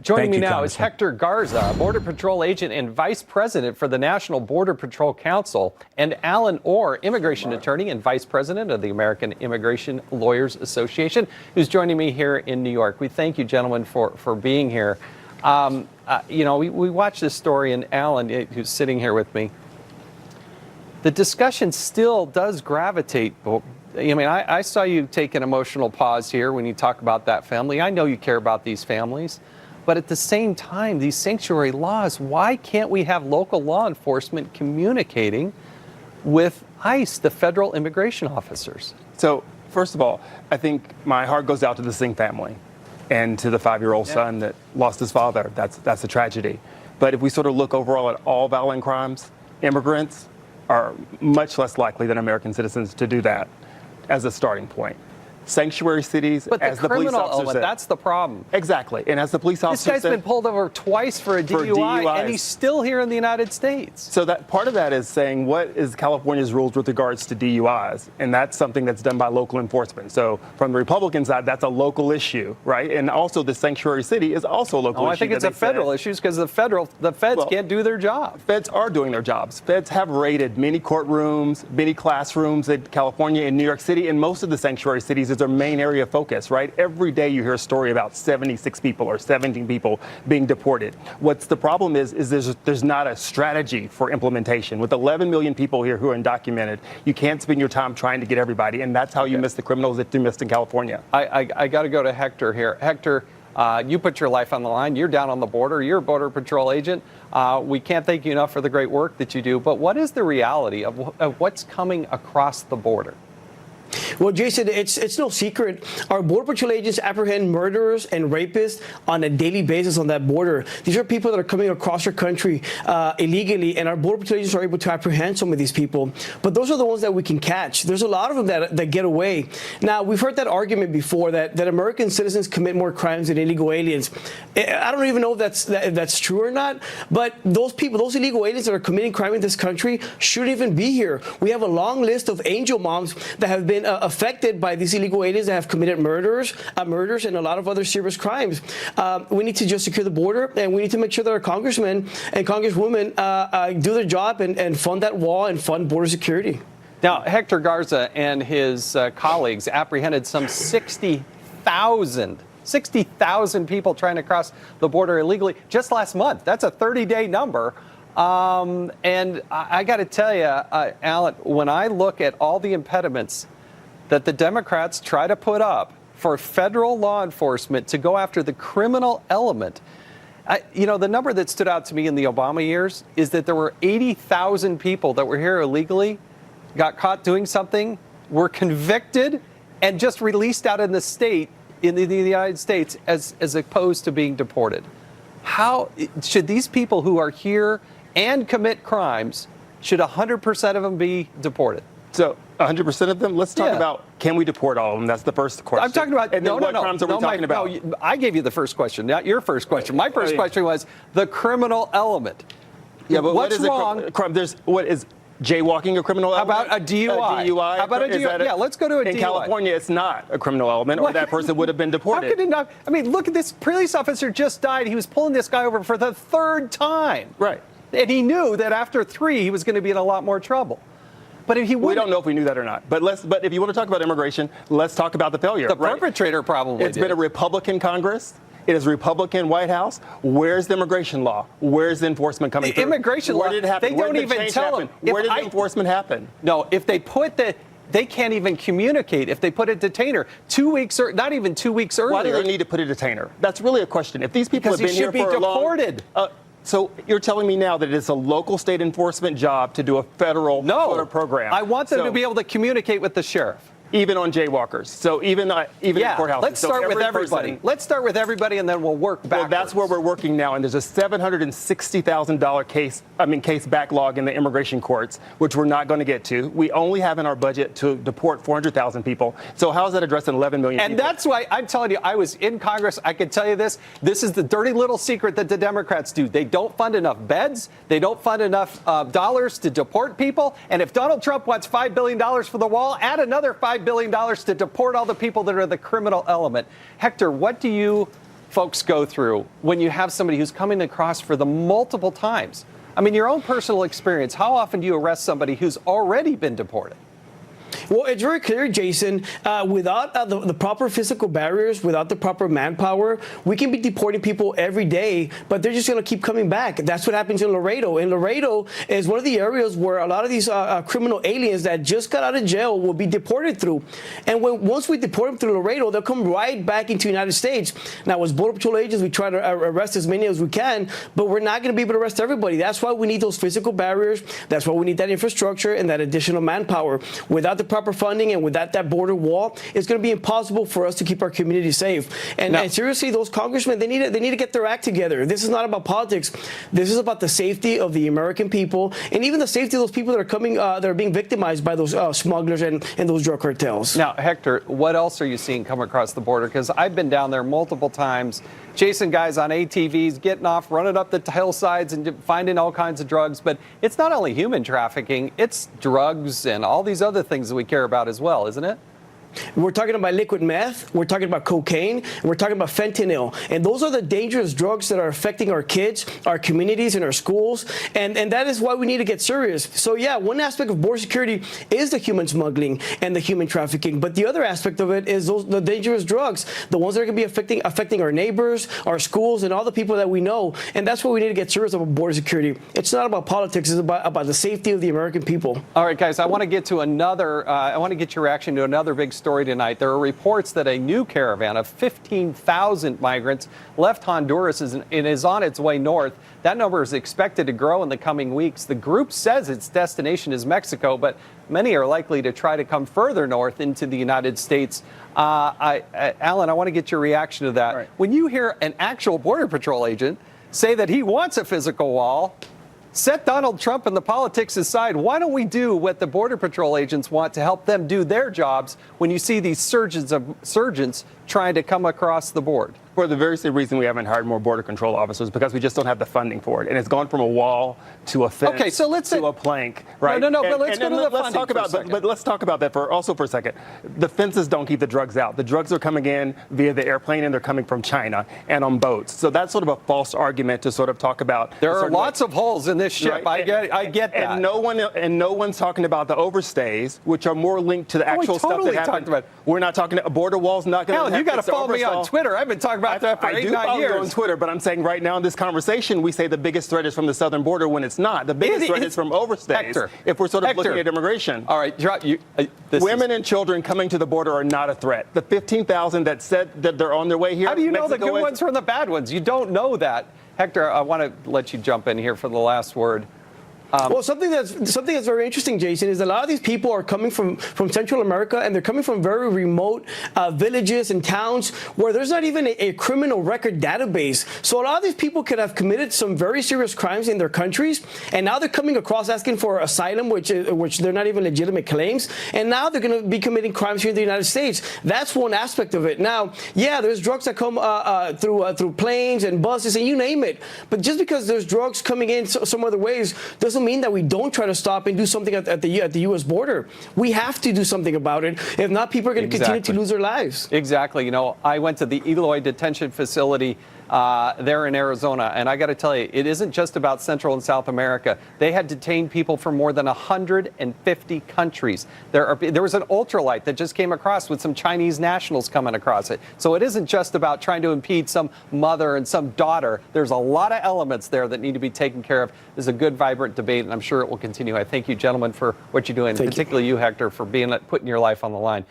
Joining me now is Hector Garza, Border Patrol agent and Vice President for the National Border Patrol Council, and Alan Orr, immigration attorney and Vice President of the American Immigration Lawyers Association, who's joining me here in New York. We thank you, gentlemen, for being here. We watched this story, and Alan, who's sitting here with me, the discussion still does gravitate. I saw you take an emotional pause here when you talk about that family. I know you care about these families. But at the same time, these sanctuary laws, why can't we have local law enforcement communicating with ICE, the federal immigration officers? So, first of all, I think my heart goes out to the Singh family and to the 5-year-old son that lost his father. That's a tragedy. But if we sort of look overall at all violent crimes, immigrants are much less likely than American citizens to do that as a starting point. Sanctuary cities, but as the police officer said. That's the problem. Exactly. And as the police officer said, this guy's been pulled over twice for a DUI, and he's still here in the United States. So that part of that is saying, what is California's rules with regards to DUIs? And that's something that's done by local enforcement. So from the Republican side, that's a local issue, right? And also the sanctuary city is also a local issue. I think it's a federal issue because the feds can't do their job. Feds are doing their jobs. Feds have raided many courtrooms, many classrooms in California and New York City, and most of the sanctuary cities is their main area of focus, right? Every day you hear a story about 76 people or 17 people being deported. What's the problem is there's not a strategy for implementation. With 11 million people here who are undocumented, you can't spend your time trying to get everybody, and that's how you miss the criminals that you missed in California. I got to go to Hector here. Hector, you put your life on the line. You're down on the border. You're a Border Patrol agent. We can't thank you enough for the great work that you do, but what is the reality of what's coming across the border? Well, Jason, it's no secret. Our Border Patrol agents apprehend murderers and rapists on a daily basis on that border. These are people that are coming across our country illegally, and our Border Patrol agents are able to apprehend some of these people. But those are the ones that we can catch. There's a lot of them that get away. Now, we've heard that argument before that American citizens commit more crimes than illegal aliens. I don't even know if that's true or not, but those people, those illegal aliens that are committing crime in this country shouldn't even be here. We have a long list of angel moms that have been affected by these illegal aliens that have committed murders and a lot of other serious crimes. We need to just secure the border, and we need to make sure that our congressmen and congresswomen do their job and fund that wall and fund border security. Now, Hector Garza and his colleagues apprehended some 60,000 people trying to cross the border illegally just last month. That's a 30-day number. And I got to tell you, Alan, when I look at all the impediments that the Democrats try to put up for federal law enforcement to go after the criminal element, the number that stood out to me in the Obama years is that there were 80,000 people that were here illegally, got caught doing something, were convicted, and just released out in the state, in the United States, as opposed to being deported. How should these people who are here and commit crimes, should 100% of them be deported? So 100% of them? Let's talk about, can we deport all of them? That's the first question. I'm talking about, and then what crimes are we talking about? No, I gave you the first question, not your first question. My first question was the criminal element. Yeah, but what's what is wrong? What is jaywalking a criminal element? How about a DUI? A DUI? How about a DUI? Yeah, let's go to a DUI. In California, it's not a criminal element, or that person would have been deported. How could it not? I mean, look at this. Police officer just died. He was pulling this guy over for the third time. Right. And he knew that after 3, he was going to be in a lot more trouble. But if we don't know if we knew that or not. But if you want to talk about immigration, let's talk about the failure. The perpetrator probably It's been a Republican Congress. It is a Republican White House. Where's the immigration law? Where's the enforcement coming through? Immigration law. Where did it happen? They don't even tell them. Where did the enforcement happen? No, if they put they can't even communicate if they put a detainer 2 weeks or not even 2 weeks earlier. Why do they need to put a detainer? That's really a question. If these people have been here for a long time. Because he should be deported. So you're telling me now that it's a local state enforcement job to do a federal program? I want them to be able to communicate with the sheriff. Even on jaywalkers. So even in courthouses. Let's start with everybody. Let's start with everybody, and then we'll work backwards. Well, that's where we're working now, and there's a $760,000 case backlog in the immigration courts, which we're not going to get to. We only have in our budget to deport 400,000 people. So how is that addressing 11 million people? And that's why I'm telling you, I was in Congress. I can tell you this. This is the dirty little secret that the Democrats do. They don't fund enough beds. They don't fund enough dollars to deport people. And if Donald Trump wants $5 billion for the wall, add another $5 billion to deport all the people that are the criminal element. Hector, what do you folks go through when you have somebody who's coming across for the multiple times? I mean, your own personal experience, how often do you arrest somebody who's already been deported? Well, it's very clear, Jason, without the proper physical barriers, without the proper manpower, we can be deporting people every day, but they're just going to keep coming back. That's what happens in Laredo. And Laredo is one of the areas where a lot of these criminal aliens that just got out of jail will be deported through. And once we deport them through Laredo, they'll come right back into the United States. Now, as Border Patrol agents, we try to arrest as many as we can, but we're not going to be able to arrest everybody. That's why we need those physical barriers. That's why we need that infrastructure and that additional manpower. Without the proper funding and without that border wall, it's going to be impossible for us to keep our community safe. And seriously, those congressmen, they need to get their act together. This is not about politics. This is about the safety of the American people and even the safety of those people that are coming, that are being victimized by those smugglers and those drug cartels. Now, Hector, what else are you seeing come across the border? Because I've been down there multiple times, chasing guys on ATVs, getting off, running up the hillsides and finding all kinds of drugs. But it's not only human trafficking, it's drugs and all these other things that we care about as well, isn't it? We're talking about liquid meth, we're talking about cocaine, and we're talking about fentanyl. And those are the dangerous drugs that are affecting our kids, our communities, and our schools. And that is why we need to get serious. So yeah, one aspect of border security is the human smuggling and the human trafficking. But the other aspect of it is the dangerous drugs, the ones that are going to be affecting our neighbors, our schools, and all the people that we know. And that's why we need to get serious about border security. It's not about politics, it's about the safety of the American people. All right, guys, I want to get to another, I want to get your reaction to another big story tonight. There are reports that a new caravan of 15,000 migrants left Honduras and is on its way north. That number is expected to grow in the coming weeks. The group says its destination is Mexico, but many are likely to try to come further north into the United States. Alan, I want to get your reaction to that. Right. When you hear an actual Border Patrol agent say that he wants a physical wall, set Donald Trump and the politics aside, why don't we do what the Border Patrol agents want to help them do their jobs when you see these surgeons trying to come across the board? For the very same reason we haven't hired more border control officers, because we just don't have the funding for it. And it's gone from a wall to a fence to a plank, right? No, but let's go to the funding talk about, for a second. but let's talk about that for a second. The fences don't keep the drugs out. The drugs are coming in via the airplane, and they're coming from China and on boats. So that's sort of a false argument to sort of talk about. There are lots of holes in this ship. Right? I get that. And no one's talking about the overstays, which are more linked to the actual stuff that happened. We're not talking. A border wall's not going to. Alan, you got to follow me on Twitter. I've been talking about that for 8-9 years. I do follow you on Twitter, but I'm saying right now in this conversation, we say the biggest threat is from the southern border when it's not. The biggest threat is from overstays. Hector, if we're sort of looking at immigration. All right, women and children coming to the border are not a threat. The 15,000 that said that they're on their way here. How do you know the good ones from the bad ones? You don't know that. Hector, I want to let you jump in here for the last word. Well, something that's very interesting, Jason, is a lot of these people are coming from Central America, and they're coming from very remote villages and towns where there's not even a criminal record database. So a lot of these people could have committed some very serious crimes in their countries, and now they're coming across asking for asylum, which they're not even legitimate claims, and now they're going to be committing crimes here in the United States. That's one aspect of it. Now, yeah, there's drugs that come through planes and buses and you name it, but just because there's drugs coming in some other ways doesn't mean that we don't try to stop and do something at the U.S. border. We have to do something about it. If not, people are going to continue to lose their lives. Exactly. You know, I went to the Eloy detention facility there in Arizona, and I got to tell you, it isn't just about Central and South America. They had detained people from more than 150 countries. There was an ultralight that just came across with some Chinese nationals coming across it. So it isn't just about trying to impede some mother and some daughter. There's a lot of elements there that need to be taken care of. This is a good, vibrant debate, and I'm sure it will continue. I thank you, gentlemen, for what you're doing, particularly you, Hector, for putting your life on the line.